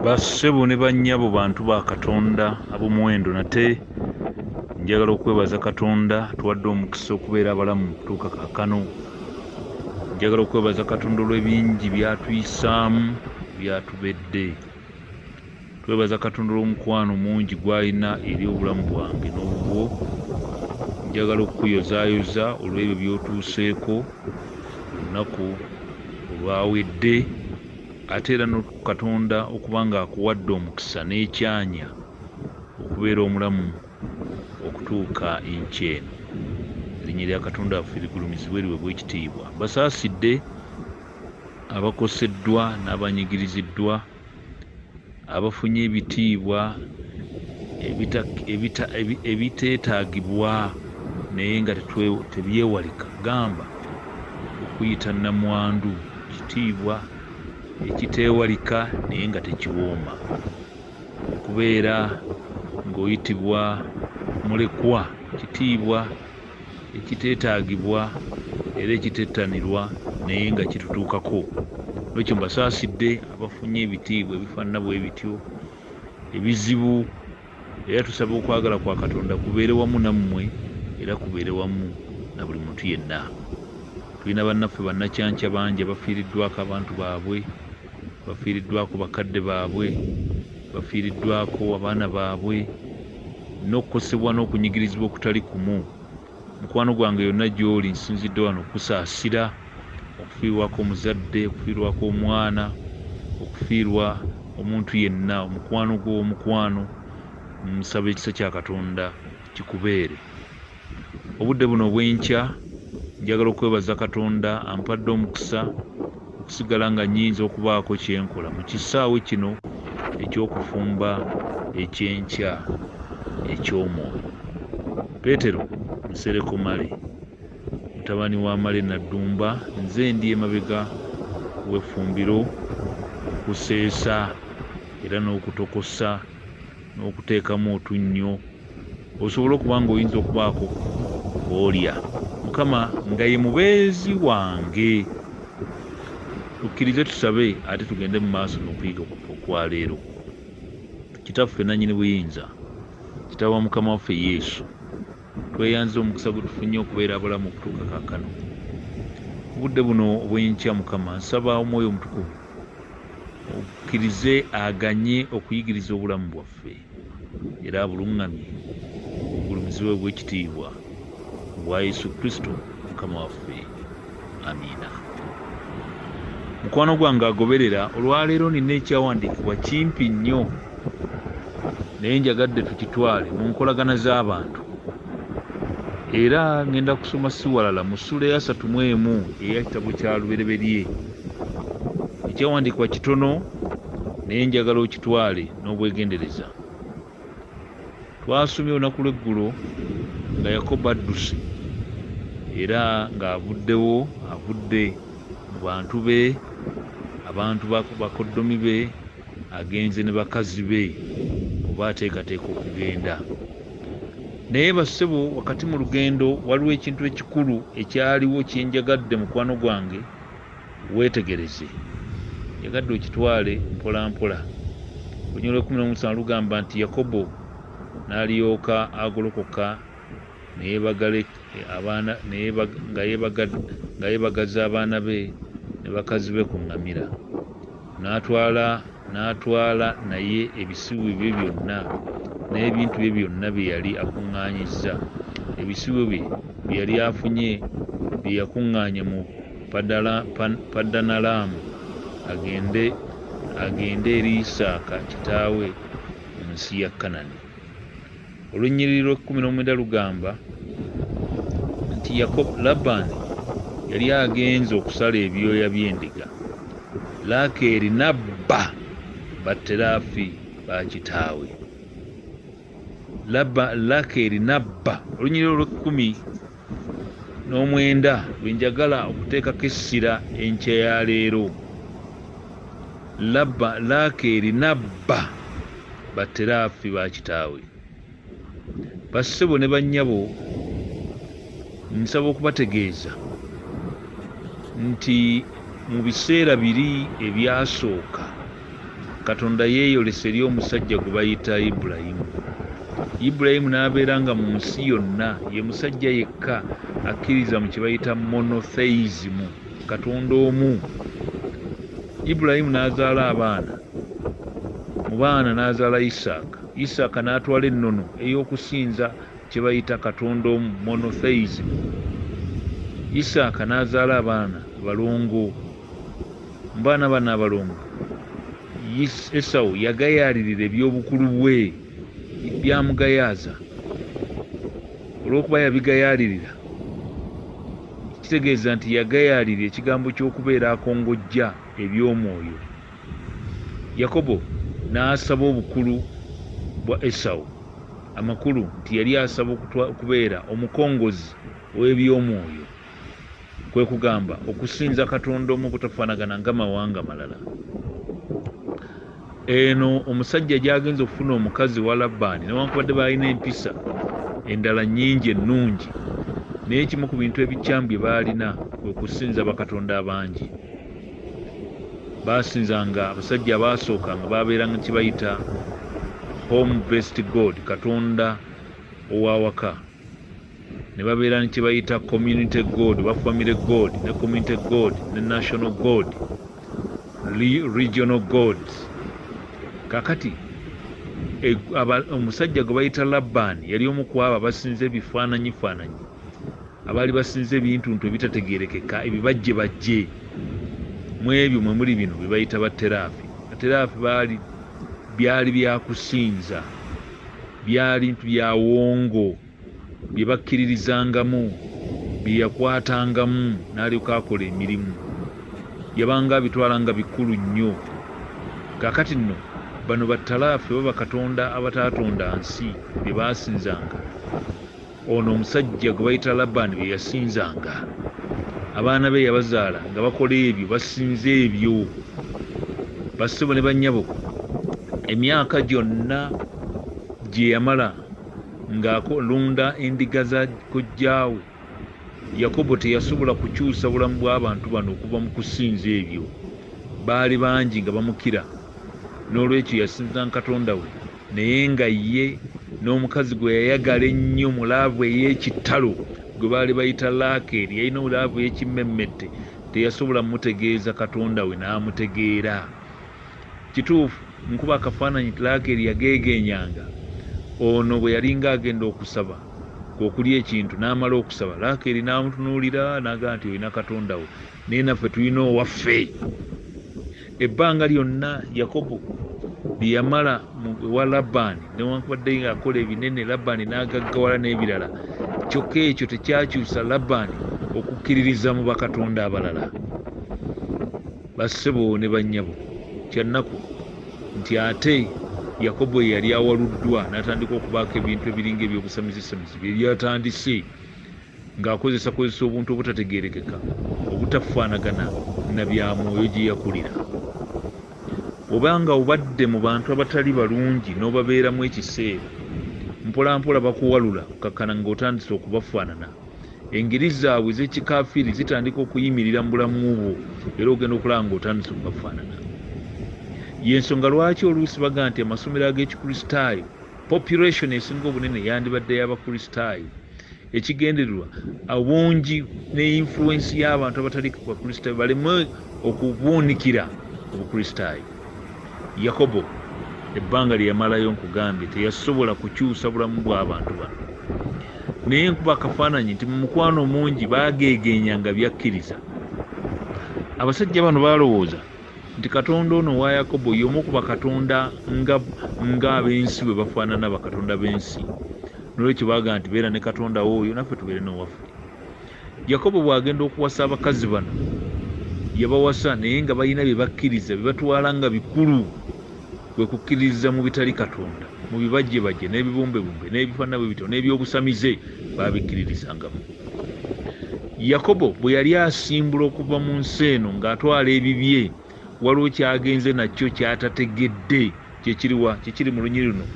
Bassebo ne bannyabo bantu ba Katonda ab'omuwendo nate njagala okwebaza Katonda tuwadde omukisa okubeera abalamu kutuuka kaakano. Njagala okwebaza Katonda olw'ebingi by'atuyisaamu byatubedde. Twebaza Katonda olw'omukwano mungi gw'alina eri obulamu bwange n'obubwo. Njagala okukuyozaayoza olw'ebyo by'otuuseeko olunaku olwawedde, ate era Katonda okuba ng'akuwadde omukisa n'ekyanya okubeera omulamu okutuuka enkya eno. Erinnya lya Katonda waffe ligulumizibwe liweebwe ekitiibwa. Basaasidde abakoseddwa n'abanyigiriziddwa, abafunye ebitiibwa ebiteetaagibwa naye nga tebyewalika. Gamba okuyita nnamwandu kitiibwa ekiteewalika naye nga tekiwooma. Okubeera ng'oyitibwa mulekwa kitiibwa ekiteetaagibwa era ekitettanirwa naye nga kitutuukako. Lwekyo mbasaasidde abafunye ebitiibwa ebifaanana bwe bityo ebizibu, era tusaba okwagala kwa Katonda kubeere wamu nammwe era kubeere wamu na buli muntu yenna. Tulina bannaffe bannakyankya bangi abafiiriddwako abantu baabwe, bafiiriddwako bakadde baabwe, bafiiriddwako abaana baabwe n'okukosebwa n'okunyigirizibwa okutali kumu. Mukwano gwange yonna gy'oli nsinzidde wano okusaasira, okufiirwako omuzadde, okufiirwako omwana, okufiirwa omuntu yenna. Omukwano gw'omukwano nsaba ekisa kya Katonda kikubeere. Obudde buno obw'enkya njagala okwebaza Katonda ampadde omukisa okusigala nga nnyinza okubaako kye nkola mu kisaawe kino eky'okufumba ekyenkya eky'omwoyo. Peetero Nsereko Male, mutabani wa Male Naddumba, nze ndi emabega w'effumbiro okuseesa era n'okutokosa n'okuteekamu otunnyo osobola okuba ng'oyinza okubaako olya. Mukama nga ye mubeezi wange. Tukkirize tusabe ate tugende mu maaso n'okuyiga okwa leero. Kitaffe nannyini buyinza, Kitaawe wa Mukama waffe Yesu, tweyanze omukisa gwe tufunye okubeera abalamu okutuuka kaakano. Obudde buno obw'enkya Mukama nsaba Omwoyo Omutukuvu okkirize aganye okuyigiriza obulamu bwaffe era abuluŋŋamye obugulumizibwe bw'ekitiibwa bwa Yesu Kristo Mukama waffe. Amiina. Mukwano gwange agoberera, olwaleero nina ekyawandiikibwa kimpi nnyo naye njagadde tukitwale mu nkolagana z'abantu, era ngenda kusoma si walala mu ssula ya 31 ey'ekitabo kya Lubereberye. Ekyawandiikibwa kitono naye njagala okitwale n'obwegendereza. Twasomye olunaku lw'eggulo nga Yakobo adduse era ng'avuddewo, avudde mu bantu be, abantu bakoddomi be, agenze ne bakazi be oba ateekateeka okugenda. Naye bassebo, wakati mu lugendo waliwo ekintu ekikulu ekyaliwo kye njagadde mukwano gwange weetegereze. Njagadde okitwale mpola mpola. Olunyolo 17 lugamba nti Yakobo n'alyoka agolokoka nga yeebagaza abaana be ne bakazi be ku ŋŋamira. N'atwala naye ebisibo bye byonna n'ebintu bye byonna bye yali akuŋŋaanyizza. Ebisibo bye yali afunye bye yakuŋŋaanya mu Padanalaamu agende eri Isaaka kitaawe mu nsi ya Kanani. Olunnyiriri lwa 19 lugamba nti Labbaani yali agenze okusala ebyoya by'endiga. Laakeeri n'abba batteraafi ba kitaawe. Laakeeri n'abba. Olunnyiriri lwa 19 lwe njagala okuteekako essira enkya ya leero. Laakeeri n'abba batteraafi ba kitaawe. Bassebo ne bannyabo, nsaba okubategeeza nti mu biseera biri ebyasooka Katonda yeeyolesa eri omusajja gwe bayita Ibulayimu. Ibulayimu n'abeera nga mu nsi yonna ye musajja yekka akkiriza mu kye bayita monotheism, Katonda omu. Ibulayimu n'azaala abaana, mu baana n'azaala Isaaka. Isaaka n'atwala ennono ey'okusinza kye bayita Katonda omu, monotheism. Isaaka n'azaala abaana balongo. Mu baana bano abalongo Esawu yagayaalirira ebyobukulu bwe, byamugayaaza. Olw'okuba yabigayaalirira, kitegeeza nti yagayaalirira ekigambo ky'okubeera akongojja eby'omwoyo. Yakobo n'asaba obukulu bwa Esawu, amakulu nti yali asaba okubeera omukongozi w'eby'omwoyo, kwe kugamba okusinza Katonda omu obutafaanagana ng'amawanga malala. Eno omusajja gy'agenza okufuna omukazi wa Labbaani, newankubadde baalina empisa endala nnyingi ennungi, naye kimu ku bintu ebikyamu bye baalina kwe kusinza bakatonda abangi. Baasinzanga abasajja abaasookanga baabeeranga kye bayita home based god, Katonda ow'awaka. Ne babeera kye bayita community god oba family god, ne community god, ne national god, regional gods. Kakati omusajja gwe bayita Labbaani yali omu ku abo abasinza ebifaananyi abaali basinza ebintuntu ebitategeerekeka, ebibajjebajje. Mu ebyo mwe muli bino bye bayita bateraafi. Bateraafi byali byakusinza, byali byawongo, bye bakkiririzangamu, bye yakwatangamu n'alyoka akola emirimu. Yabanga abitwalanga bikulu nnyo. Kakati nno bano batalaafi oba bakatonda abataatonda nsi bye baasinzanga, ono omusajja gwe bayita Labbaani bye yasinzanga. Abaana be yabazaala nga bakola ebyo, basinza ebyo. Bassebo ne bannyabo, emyaka gyonna gye yamala ng'alunda endiga za kojjaawe, Yakobo teyasobola kukyusa bulamu bw'abantu bano okuva mu kusinza ebyo. Baali bangi nga bamukira, n'olwekyo yasinzanga Katonda we, naye nga ye n'omukazi gwe yayagala ennyo mu laavu ey'ekittalo gwe baali bayita Laakeeri, yalina olaavu ey'ekimmemmette, teyasobola mutegeeza Katonda we n'amutegeera. Kituufu nkuba akafaananyi Laakeeri yageegenyanga. Ono bwe yalinga agenda okusaba okulya ekintu, n'amala okusaba, Laakeeri n'amutunuulira n'agamba nti olina Katonda wo, naye naffe tulina owaffe. Ebbanga lyonna Yakobo bye yamala wa Labbaani, newankubadde ng'akola ebinene, Labbaani n'agaggawala n'ebirala, kyokka ekyo tekyakyusa Labbaani okukkiririza mu bakatonda abalala. Bassebo ne bannyabo, kyannaku nti ate Yakobo yali awaluddwa n'atandika okubaako ebintu ebiringa ebyobusamizi bye byatandise, ng'akozesa obuntu obutategeerekeka, obutafaanagana na bya mwoyo gye yakulira. Obanga obadde mu bantu abatali balungi n'obabeeramu ekiseera, mpolampola bakuwalula okakkana ng'otandise okubafaanana. Engeri zaabwe ez'ekikaafiiri zitandika okuyimirira mu bulamu bwo, era ogenda okulaba ng'otandise okubafaanana. Y'ensonga lwaki oluusi baga nti amasomero ag'ekikristaayo, population esinga obunene yandibadde y'abakristaayo. Ekigendererwa obungi ne influence y'abantu abatali bakristaayo baleme okubuunikira obukristaayo. Yakobo ebbanga lye yamalayo nkugambye teyasobola kukyusa bulamu bw'abantu bano, naye nkuba akafaananyi nti mu mukwano mungi baageegenyanga byakkiriza. Abasajja bano baalowooza nti Katonda ono wa Yakobo y'omu ku bakatonda ng'ab'ensi bwe bafaanana bakatonda b'ensi, n'olwekyo baagamba nti beera ne Katonda w'oyo naffe tubeere n'owaffe. Yakobo bw'agenda okuwasa abakazi bano yabawasa, naye nga balina bye bakkiriza, bye batwala nga bikulu, kwe kukkiririza mu bitali Katonda, mu bibajjebajje n'ebibumbebumbe n'ebifaanana bwe bityo n'ebyobusamize baabikkiririzangamu. Yakobo bwe yali asimbula okuva mu nsi eno ng'atwala ebibye, waliwo kyagenze nakyo kyatategedde, kyekiri mu lunyiri luno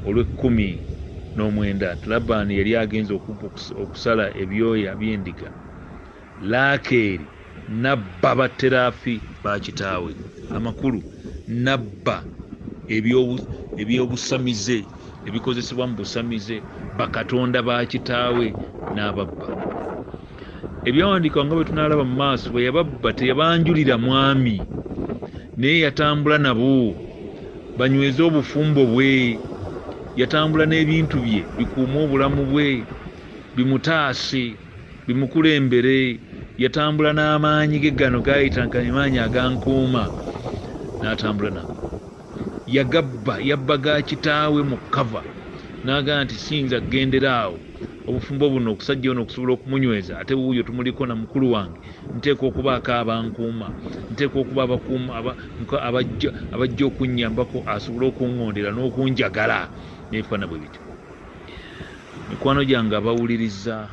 olw'19. Labbaani yali agenze okusala ebyoya by'endiga. Laakeeri n'abba bateraafi ba kitaawe. Amakulu nabba ebyobusamize ebikozesebwa mu busamize bakatonda ba kitaawe n'ababba. Ebyawandiikibwa nga bwe tunaalaba mu maaso bwe yababba teyabanjulira mwami naye yatambula nabo banyweze obufumbo bwe, yatambula n'ebintu bye bikuume obulamu bwe, bimutaase, bimukulembere. Yatambula n'amaanyi ge gano gayitankanya maanyi agankuuma n'atambula nabo. Yabba ga kitaawe mu kava n'agamba nti siyinza kugendera awo obufumbo buno okusajja ono okusobola okumunyweza, ate wuuyo tumuliko na mukulu wange, nteekwa okubaako abankuuma, nteekwa okuba abakuuma abajja okunnyambako asobole okuŋŋondera n'okunjagala n'ebifaana bwe bityo. Mikwano gyange abawuliriza,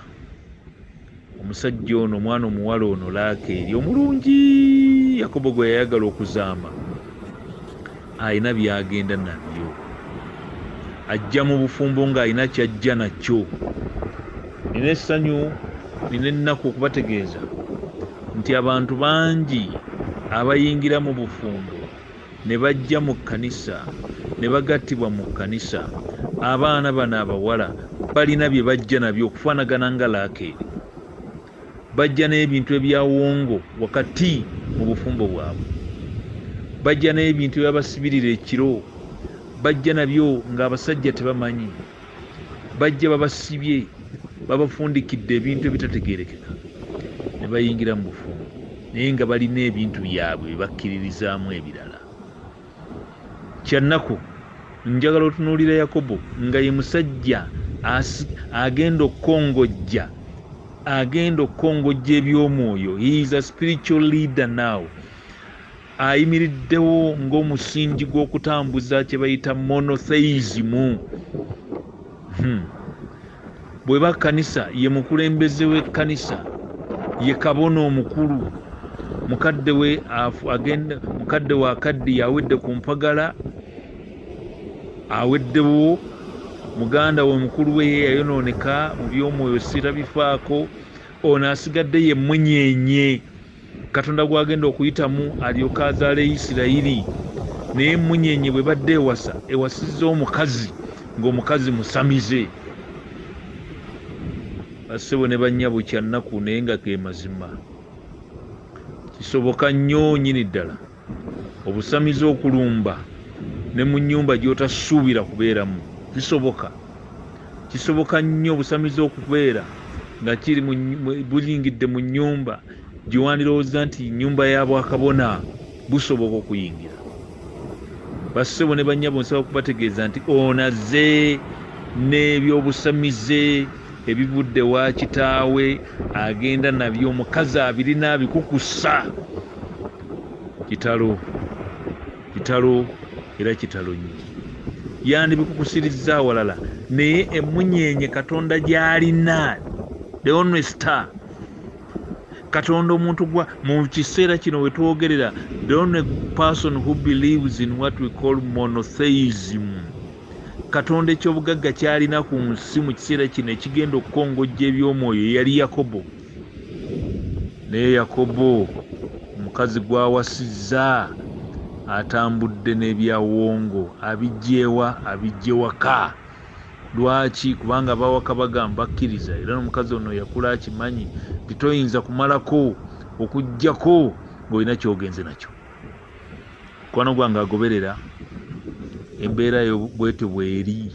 omusajja ono omwana omuwala ono Laakeeri omulungi Yakobo gwe yayagala okuzaama ayina byagenda nabyo, ajja mu bufumbo ng'ayina kyajja nakyo. Nina essanyu, nina ennaku okubategeeza nti abantu bangi abayingira mu bufumbo ne bajja mu kkanisa ne bagattibwa mu kkanisa, abaana bano abawala balina bye bajja nabyo okufaanagana nga Laakeeri. Bajja n'ebintu ebyawongo wakati mu bufumbo bwabwe, bajja n'ebintu byabasibirira ekiro, bajja nabyo ng'abasajja tebamanyi, bajja babasibye babafundikidde ebintu ebitategeerekeka ne bayingira mu bufumbo naye nga balina ebintu byabwe byebakkiririzaamu ebirala. Kyannaku njagala otunuulira Yakobo nga ye musajja agenda okukongojja eby'omwoyo. He is a spiritual leader now. Ayimiriddewo ng'omusingi gw'okutambuza kye bayita monotheism. Bw'eba kkanisa ye mukulembeze w'ekkanisa, ye kabona omukulu, mukadde we akadde yawedde ku mpagala, aweddewo muganda we mukulu we yayonooneka mu by'omwoyo sirabifaako, ono asigadde ye munyenye Katonda gwagenda okuyitamu alyoka azaale Isirayiri. Naye munyenye bwe badde ewasizza omukazi ng'omukazi musamize. Bassebo ne bannyabo kyannaku naye nga ke mazima. Kisoboka nnyo nnyini ddala obusamize okulumba ne mu nnyumba gy'otasuubira kubeeramu. Kisoboka nnyo obusamize okubeera nga kiri bulingidde mu nnyumba gye wandirowooza nti nnyumba ya bwakabona, busoboka okuyingira. Bassebo ne bannyabo nsaba okubategeeza nti onaze n'ebyobusamize ebivudde wa kitaawe agenda nabyo. Omukazi abirina abikukusa. Kitalo era kitalo nnyo. Yandibikukusirizza awalala naye emunyenye Katonda gy'alina, the only star, Katonda omuntu gwa mu kiseera kino we twogerera, the only person who believes in what we call monotheism. Katonda ekyobugagga kyalina ku nsi mu kiseera kino ekigenda okukongojja eby'omwoyo yali Yakobo. Naye Yakobo omukazi gwawasizza atambudde n'ebyawongo, abijjewaka. Lwaki? Kubanga abawaka bagamba bakkiriza, era n'omukazi ono yakula akimanyi nti toyinza kumalako okuggyako ng'olina kyogenze nakyo. Mukwano gwange agoberera, embeera yo bwetyo bweri.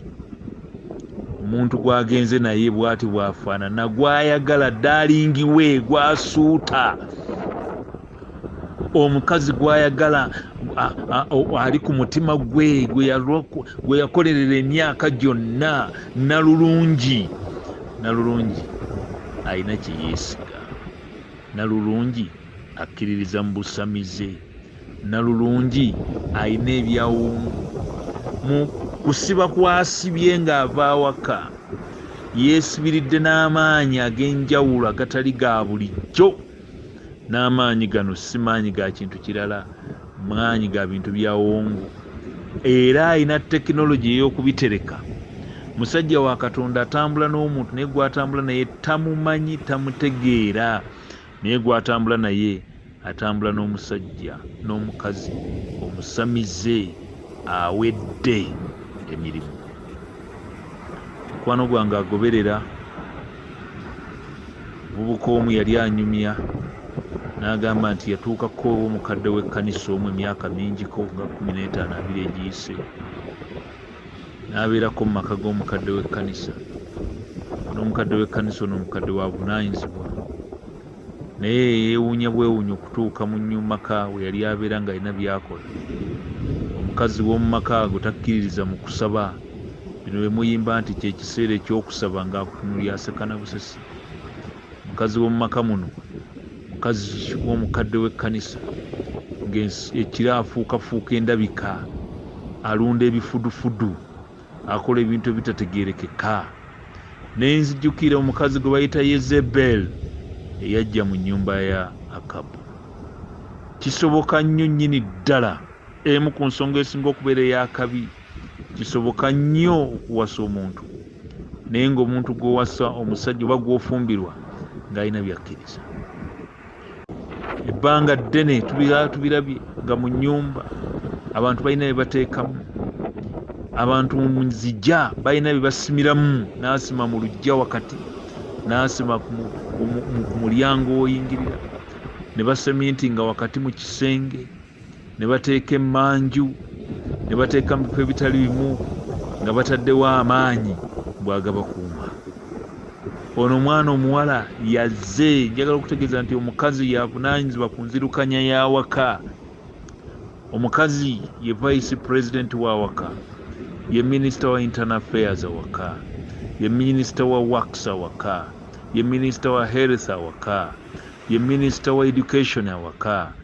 Omuntu gwagenze naye bwati bwafaanana, gwayagala daalingi we gwasuuta, omukazi gwayagala ali ku mutima gwe gwe yakolerera emyaka gyonna. Nalulungi alina kye yeesiga, nalulungi akkiririza mu busamize, nalulungi alina ebyawongo. Mu kusiba kwasibye ng'ava awaka yeesibiridde n'amaanyi ag'enjawulo agatali ga bulijjo. N'amaanyi gano si maanyi ga kintu kirala, maanyi ga bintu byawongo. Era alina tekinologi ey'okubitereka. Musajja wa Katonda atambula n'omuntu naye gwatambula naye tamumanyi, tamutegeera, naye gwatambula naye atambula n'omusajja n'omukazi omusamize awedde emirimu. Mukwano gwange agoberera, muvubuka omu yali anyumya n'agamba nti yatuukako omukadde w'ekkanisa omu emyaka mingiko nga 15 egiyise, n'abeerako mu maka g'omukadde w'ekkanisa. N'omukadde w'ekkanisa ono omukadde wa bunaanyizibwa, naye yeewuunya bwewuunya okutuuka mu maka we yali abeera ng'alina by'akola. Omukazi w'omu maka ago takkiririza mu kusaba. Bino bwe muyimba nti kye kiseera eky'okusaba ng'akutunuulya aseka na busesi. Omukazi w'omu maka muno, mukazi w'omukadde w'ekkanisa, ng'ekiro afuukafuuka endabika, alunda ebifudufudu, akola ebintu ebitategeerekeka. Ne nzijjukira omukazi gwe bayita Yezebel eyajja mu nnyumba ya Akabu. Kisoboka nnyo nnyini ddala, emu ku nsonga esinga okubeera ey'akabi, kisoboka nnyo okuwasa omuntu, naye ng'omuntu gw'owasa omusajja oba gw'ofumbirwa ng'alina byakkiriza. Ebbanga ddene tubirabye nga mu nnyumba abantu balina bye bateekamu, abantu mu nzija balina bye basimiramu. N'asima mu luggya wakati, n'asima ku mulyango oyingirira, ne basemintinga wakati mu kisenge, ne bateeka emmanju, ne bateeka mu bifo ebitali bimu, nga bataddewo amaanyi bw'agabakuuma. Ono omwana omuwala yazze, njagala okutegeeza nti omukazi yavunaanyizibwa ku nzirukanya y'awaka. Omukazi ye vice president w'awaka, ye minister wa internal affairs awaka, ye minister wa works awaka, ye minister wa health awaka, ye minister wa education awaka.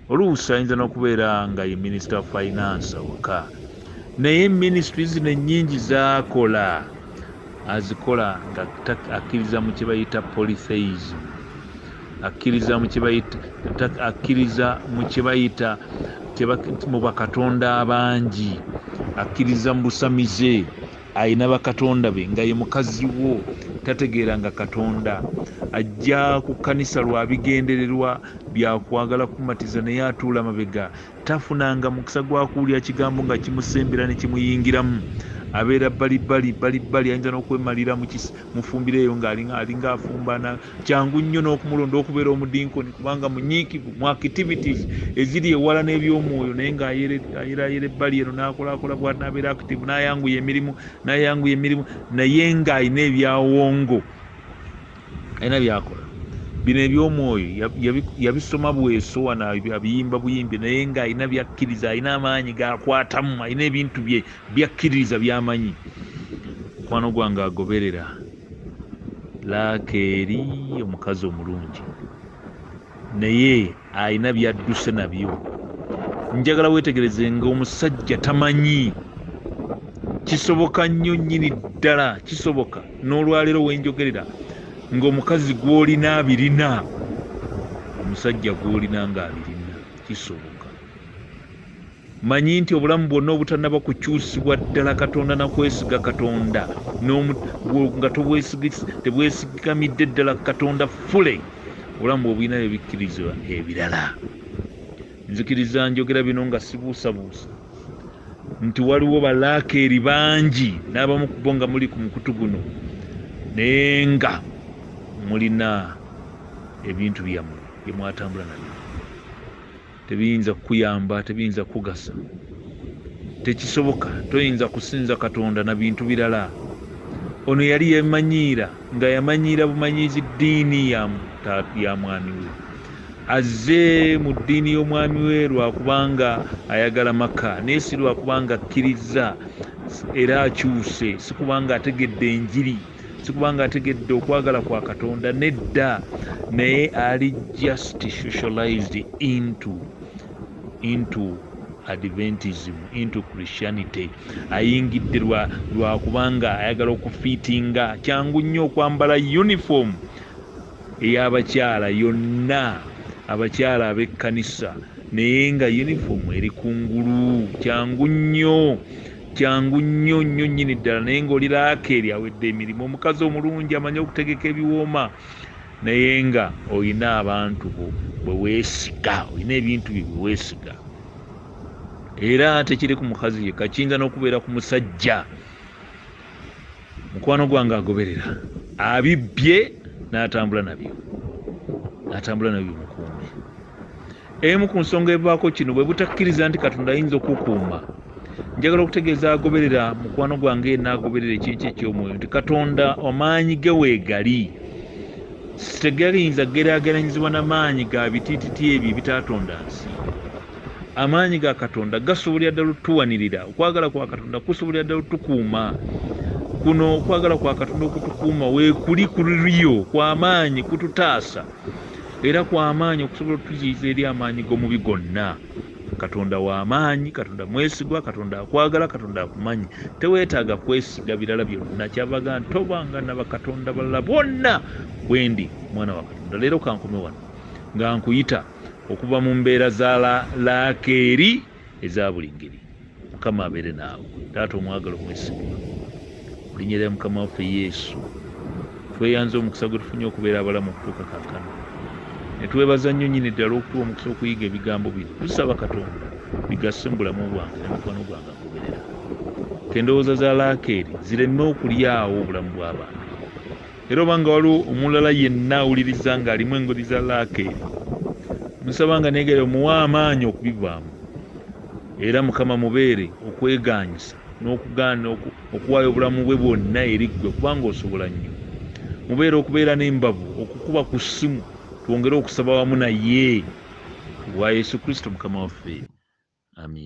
Oluusi ayinza n'okubeera nga ye minister wa finance awaka. Naye ministries zino ennyingi z'akola azikola nga akkiriza mu kye bayita polytheism, akkiriza mu kye bayita mu bakatonda abangi, akkiriza mu busamize. Ayina bakatonda be nga ye mukazi wo, tategeera nga katonda. Ajja ku kkanisa lwa bigendererwa byakwagala kumatiza, naye atuula mabega, tafunanga mukisa gwa kuwulira kigambo nga kimusembera ne kimuyingiramu. Abeera bali ayinza n'okwemalira mu fumbiro eyo ng'alinga afumbana. Kyangu nnyo n'okumulonda okubeera omudinkoni, kubanga munyiikivu mu activities eziri ewala n'ebyomwoyo, naye ng'ayera ebbali eno n'akolakola bw'ati, n'abeera active, n'ayanguya emirimu, naye ng'alina ebyawongo, alina byakola. Bino ebyomwoyo yabisoma bweso wano abiyimba buyimbi, naye ng'alina byakkiriza, alina amaanyi g'akwatamu, alina ebintu bye byakkiririza by'amanyi. Mukwano gwange agoberera, Laakeeri omukazi omulungi, naye alina byadduse nabyo. Njagala weetegereze ng'omusajja tamanyi. Kisoboka nnyo nnyini ddala, kisoboka n'olwaleero wenjogerera ng'omukazi gw'olina abirina, omusajja gw'olina ng'abirina. Kisoboka. Manyi nti obulamu bwonna obutannaba kukyusibwa ddala Katonda nakwesiga Katonda, nga tebwesigamidde ddala Katonda fule, obulamu bw'obulina ebikkirizo ebirala. Nzikiriza njogera bino nga sibuusabuusa nti waliwo balaakeeri bangi, n'abamu ku bo nga muli ku mukutu guno, naye nga mulina ebintu byammwe bye mwatambula nabyo, tebiyinza kukuyamba, tebiyinza kugasa. Tekisoboka, toyinza kusinza Katonda na bintu birala. Ono yali yemanyiira, nga yamanyiira bumanyiizi ddiini ya mwami we. Azze mu ddiini y'omwami we lwakubanga ayagala maka, naye si lwakubanga akkiriza era akyuse, si kubanga ategedde enjiri, si kubanga ategedde okwagala kwa Katonda, nedda. Naye ali just socialized into Adventism, into Christianity. Ayingidde lwakubanga ayagala okufiitinga. Kyangu nnyo okwambala uniform ey'abakyala yonna, abakyala ab'ekkanisa, naye nga uniform eri kungulu. Kyangu nnyo nnyo nnyini ddala, naye ng'oli Laakeeri awedde emirimu, omukazi omulungi amanyi okutegeka ebiwooma, naye nga olina abantu bwe weesiga, olina ebintu bye weesiga. Era tekiri ku mukazi yekka, kiyinza n'okubeera ku musajja. Mukwano gwange agoberera abibbye n'atambula nabyo mukuume. Emu ku nsonga evaako kino bwe butakkiriza nti Katonda ayinza okukuuma, njagala okutegeeza agoberera mukwano gwange n'agoberera ekintu eky'omwoyo nti Katonda amaanyi ge weegali tegayinza geraageranyizibwa n'amaanyi ga bitiititi ebyo ebitatonda nsi. Amaanyi ga Katonda gasobolera ddala otuwanirira. Okwagala kwa Katonda kusobolera ddala otukuuma. Kuno okwagala kwa Katonda okutukuuma weekuli kuliyo kw'amaanyi kututaasa, era kw'amaanyi okusobola otuziyiza eri amaanyi g'omubi gonna. Katonda w'amaanyi, Katonda mwesigwa, Katonda akwagala, Katonda akumanyi. Teweetaaga kwesiga birala byonna. Kyavaga nti tobanga na bakatonda balala bonna bwendi mwana wa Katonda. Leero kankome wano nga nkuyita okuva mu mbeera za laakeeri eza buli ngeri. Mukama abeere naawe. Taata omwagala omwesigwa, linnya lya Mukama waffe Yesu, tweyanze omukisa gwe tufunye okubeera abalamu okutuuka kaakano. Ne twebaza nnyo nnyini ddala okutuwa omukisa okuyiga ebigambo bino. Tusaba Katonda bigasse mu bulamu bwange ne mukwano gwange agoberera. Endowooza za laakeeri zireme okulyawo obulamu bw'abantu. Era obanga waliwo omulala yenna awuliriza ng'alimu engeri za laakeeri, musaba nga neegera omuwa amaanyi okubivaamu. Era Mukama mubeere okwegaanyisa n'okugaana okuwaayo obulamu bwe bwonna eri ggwe, kubanga osobola nnyo. Mubeere okubeera n'embavu, okukuba ku ssimu, twongere okusaba wamu naye. Wa Yesu Kristo Mukama waffe. Amin.